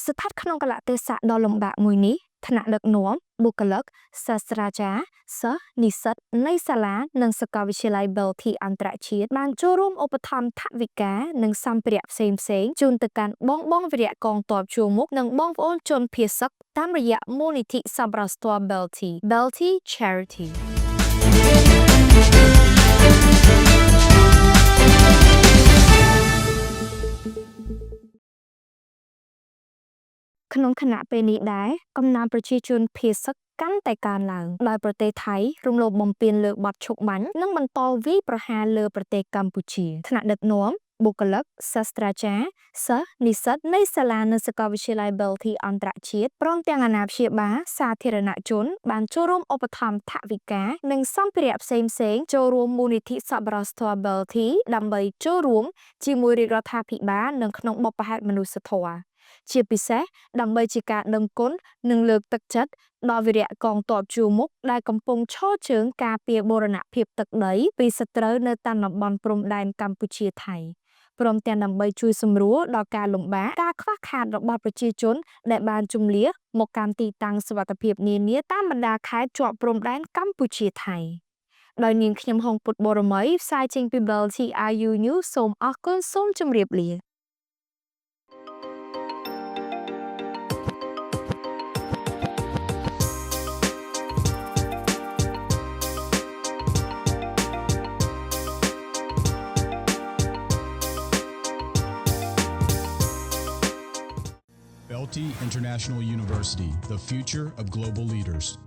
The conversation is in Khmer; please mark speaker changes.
Speaker 1: ស្ថិតក្នុងកលៈទេសៈដ៏លំបាកមួយនេះថ្នាក់ដឹកនាំបុគ្គលិកសាស្ត្រាចារ្យសិស្សនិស្សិតនៃសាលានិងសាកលវិទ្យាល័យ Belty អន្តរជាតិបានចូលរួមឧបត្ថម្ភថវិកានិងសម្ភារៈផ្សេងៗជូនទៅកាន់បងវីរៈកងទ័ពជួរមុខនិងបងប្អូនជនភៀសសឹកតាមរយៈមូលនិធិសប្បុរសធម៌ Belty Charity ក្នុងខណៈពេលនេះដែរកំណើនប្រជាជនភៀសសឹកកាន់តែកើនឡើងដោយប្រទេសថៃរំលោភបំពានលើបទឈប់បាញ់និងបន្តវាយប្រហារលើប្រទេសកម្ពុជាថ្នាក់ដឹកនាំបុគ្គលិកសាស្ត្រាចារ្យសិស្សនិស្សិតនៃសាលានិងសាកលវិទ្យាល័យ Belty អន្តរជាតិព្រមទាំងអាណាព្យាបាលសាធារណជនបានចូលរួមឧបត្ថម្ភថវិកានិងសម្ភារៈផ្សេងៗចូលរួមមូលនិធិសប្បុរសធម៌ Belty ដើម្បីចូលរួមជាមួយរាជរដ្ឋាភិបាលនិងក្នុងបុព្វហេតុមនុស្សធម៌ជាពិសេសដើម្បីជាការដឹងគុណនិងលើកទឹកចិត្តដល់វីរៈកងទ័ពជួរមុខដែលកំពុងឈរជើងការពារបូរណភាពទឹកដីពីសត្រូវនៅតាមតំបន់ព្រំដែនកម្ពុជាថៃព្រមទាំងដើម្បីជួយសម្រួលដល់ការលំបាកការខ្វះខាតរបស់ប្រជាជនដែលបានជម្លៀសមកកាន់ទីតាំងសុវត្ថិភាពនានាតាមបណ្ដាខេត្តជាប់ព្រំដែនកម្ពុជាថៃដោយនាងខ្ញុំហុងពុតបូរមីផ្សាយចេញពី Belty IU News សូមអរគុណសូមជម្រាបលា
Speaker 2: Belty International University, the future of global leaders.